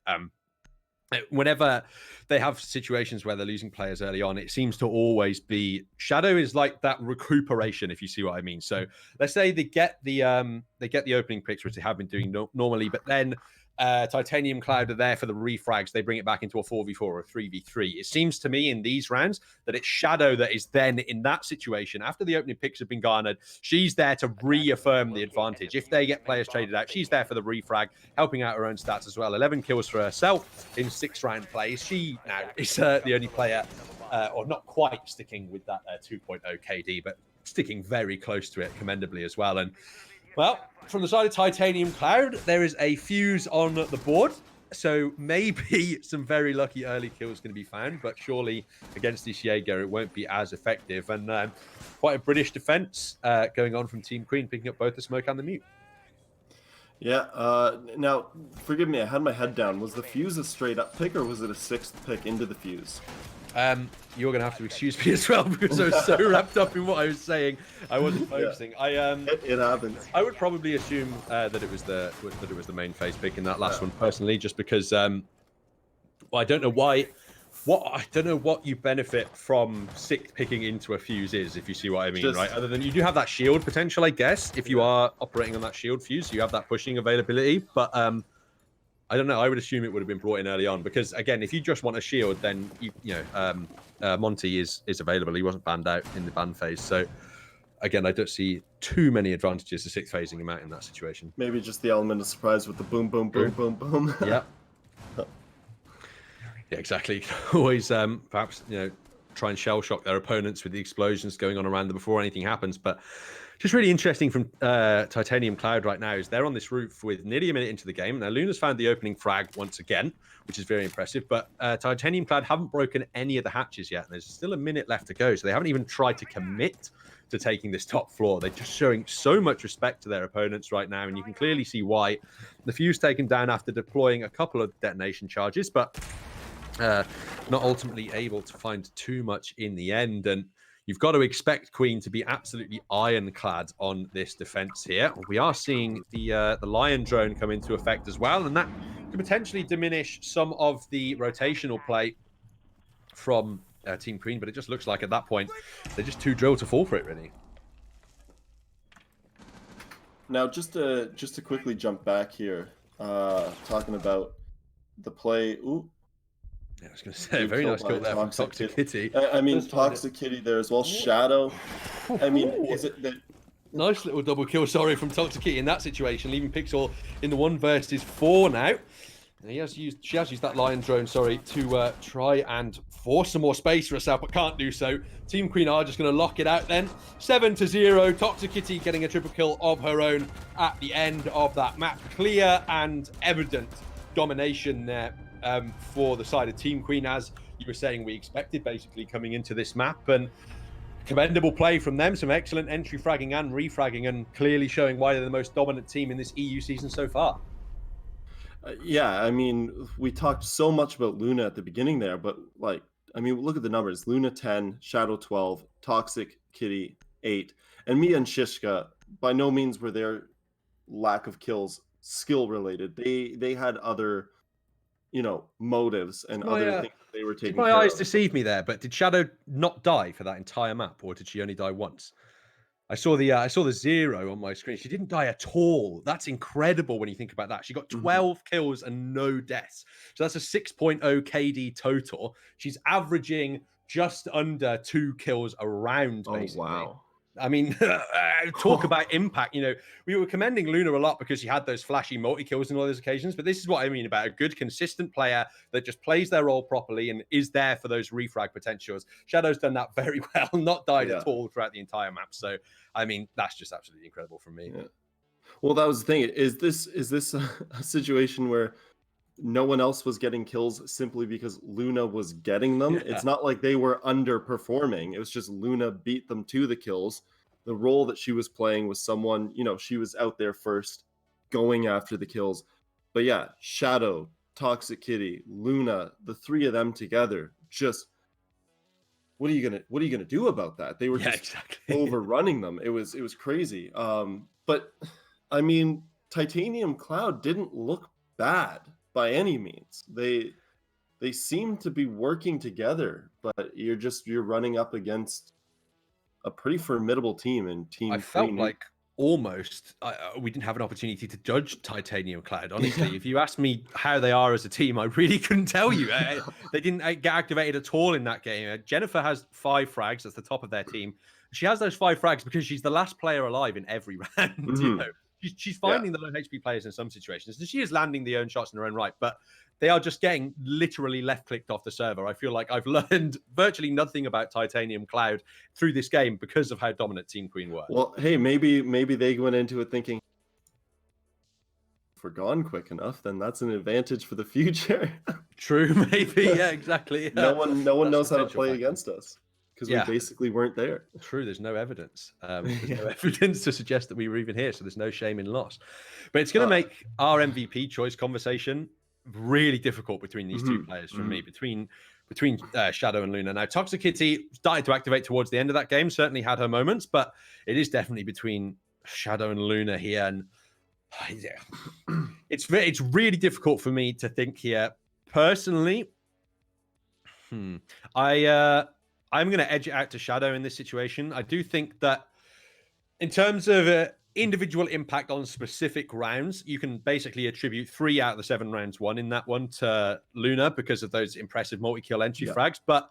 Whenever they have situations where they're losing players early on, it seems to always be Shadow is like that recuperation, if you see what I mean. So let's say they get the opening picks, which they have been doing normally, but then Titanium Cloud are there for the refrags. They bring it back into a 4v4 or a 3v3. It seems to me in these rounds that it's Shadow that is then in that situation. After the opening picks have been garnered, she's there to reaffirm the advantage. If they get players traded out, she's there for the refrag, helping out her own stats as well. 11 kills for herself in 6-round plays. She now is the only player, or not quite sticking with that 2.0 KD, but sticking very close to it commendably as well. And well, from the side of Titanium Cloud, there is a fuse on the board. So maybe some very lucky early kills going to be found, but surely against this Jaeger, it won't be as effective. And quite a British defense going on from Team Queen, picking up both the smoke and the mute. Yeah. Now, forgive me. I had my head down. Was the Fuse a straight up pick, or was it a 6th pick into the Fuse? You're gonna have to excuse me as well because I was so wrapped up in what I was saying, I wasn't focusing. It happens. I would probably assume that it was the main phase pick in that last one personally, just because well, I don't know why. I don't know what you benefit from 6th picking into a Fuse is, if you see what I mean, right? Other than you do have that shield potential, I guess, if you are operating on that shield Fuse, you have that pushing availability, but I don't know. I would assume it would have been brought in early on because, again, if you just want a shield, then Monty is available. He wasn't banned out in the ban phase, so again, I don't see too many advantages to 6th phasing him out in that situation. Maybe just the element of surprise with the boom, boom, boom, boom, boom. Yeah. Yeah, exactly. Always, perhaps try and shell shock their opponents with the explosions going on around them before anything happens, but. Just really interesting from Titanium Cloud right now is they're on this roof with nearly a minute into the game. Now, Luna's found the opening frag once again, which is very impressive, but Titanium Cloud haven't broken any of the hatches yet. And there's still a minute left to go, so they haven't even tried to commit to taking this top floor. They're just showing so much respect to their opponents right now, and you can clearly see why. The Fuse taken down after deploying a couple of detonation charges, but not ultimately able to find too much in the end. And you've got to expect Queen to be absolutely ironclad on this defense here. We are seeing the Lion drone come into effect as well, and that could potentially diminish some of the rotational play from Team Queen, but it just looks like at that point, they're just too drilled to fall for it, really. Now, just to quickly jump back here, talking about the play. Ooh. Yeah, I was going to say, very nice kill there from Toxic Kitty. I mean, Toxic Kitty there as well. Shadow. I mean, is it that... Nice little double kill, sorry, from Toxic Kitty in that situation, leaving Pixel in the 1 versus 4 now. And she has used that Lion drone, sorry, to try and force some more space for herself, but can't do so. Team Queen are just going to lock it out then. 7-0. Toxic Kitty getting a triple kill of her own at the end of that map. Clear and evident domination there. For the side of Team Queen, as you were saying, we expected basically coming into this map, and commendable play from them, some excellent entry fragging and refragging, and clearly showing why they're the most dominant team in this EU season so far. Yeah, I mean, we talked so much about Luna at the beginning there, but like, I mean, look at the numbers. Luna 10, Shadow 12, Toxic Kitty 8, and Mia and Shishka, by no means were their lack of kills skill related. They had other motives and other things that they were taking care of. Did my eyes deceive me there? But did Shadow not die for that entire map, or did she only die once? I saw the 0 on my screen. She didn't die at all. That's incredible when you think about that. She got 12 kills and no deaths. So that's a 6.0 KD total. She's averaging just under 2 kills a round, basically. Oh, wow. I mean, talk about impact. We were commending Luna a lot because she had those flashy multi-kills on all those occasions, but this is what I mean about a good, consistent player that just plays their role properly and is there for those refrag potentials. Shadow's done that very well, not died at all throughout the entire map. So, I mean, that's just absolutely incredible from me. Yeah. Well, that was the thing. Is this a situation where no one else was getting kills simply because Luna was getting them? Yeah. It's not like they were underperforming. It was just Luna beat them to the kills. The role that she was playing was someone, she was out there first, going after the kills. But yeah, Shadow, Toxic Kitty, Luna, the 3 of them together, just what are you gonna do about that? They were just overrunning them. It was crazy. But I mean, Titanium Cloud didn't look bad by any means. They seem to be working together, but you're running up against a pretty formidable team in Team Queen. I felt like almost we didn't have an opportunity to judge Titanium Cloud. Honestly, if you asked me how they are as a team, I really couldn't tell you. They didn't get activated at all in that game. Jennifer has 5 frags. That's the top of their team. She has those 5 frags because she's the last player alive in every round. She's finding the low HP players in some situations, and she is landing the own shots in her own right, but they are just getting literally left-clicked off the server. I feel like I've learned virtually nothing about Titanium Cloud through this game because of how dominant Team Queen were. Well, hey, maybe they went into it thinking, if we're gone quick enough, then that's an advantage for the future. True, maybe. Yeah, exactly. No one knows how to play against us. because we basically weren't there. True, there's no evidence. There's no Yeah. evidence to suggest that we were even here, so there's no shame in loss. But it's going to make our MVP choice conversation really difficult between these two players for me, between Shadow and Luna. Now, Toxic Kitty started to activate towards the end of that game, certainly had her moments, but it is definitely between Shadow and Luna here, and it's really difficult for me to think here. Personally, I'm going to edge it out to Shadow in this situation. I do think that in terms of individual impact on specific rounds, you can basically attribute 3 out of the 7 rounds won in that one to Luna because of those impressive multi-kill entry frags. But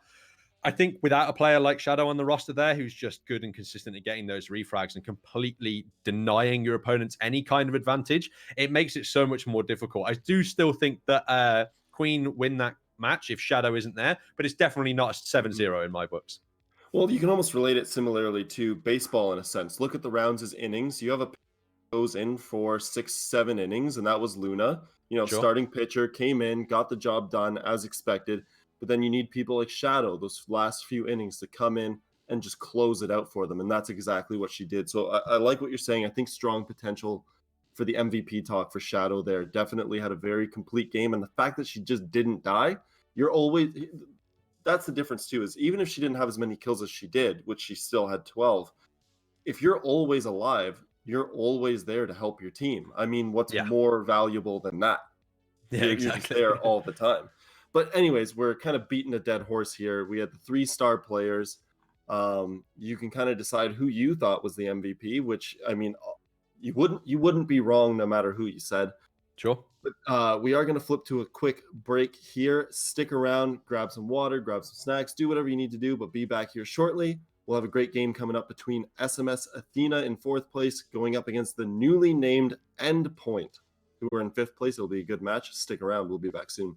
I think without a player like Shadow on the roster there, who's just good and consistent at getting those refrags and completely denying your opponents any kind of advantage, it makes it so much more difficult. I do still think that Queen win that match if Shadow isn't there, but it's definitely not a 7-0 in my books. Well, you can almost relate it similarly to baseball in a sense. Look at the rounds as innings. You have a goes in for 6-7 innings, and that was Luna. Starting pitcher came in, got the job done as expected, but then you need people like Shadow, those last few innings, to come in and just close it out for them, and that's exactly what she did. So I like what you're saying. I think strong potential for the MVP talk for Shadow there. Definitely had a very complete game, and the fact that she just didn't die, that's the difference too, is even if she didn't have as many kills as she did, which she still had 12, if you're always alive, you're always there to help your team. I mean, what's more valuable than that? You're just there all the time. But anyways, we're kind of beating a dead horse here. We had the 3-star players. You can kind of decide who you thought was the MVP, which, I mean, you wouldn't be wrong no matter who you said. Sure. But we are going to flip to a quick break here. Stick around, grab some water, grab some snacks, do whatever you need to do, but be back here shortly. We'll have a great game coming up between SMS Athena in 4th place going up against the newly named Endpoint, who are in 5th place. It'll be a good match. Stick around. We'll be back soon.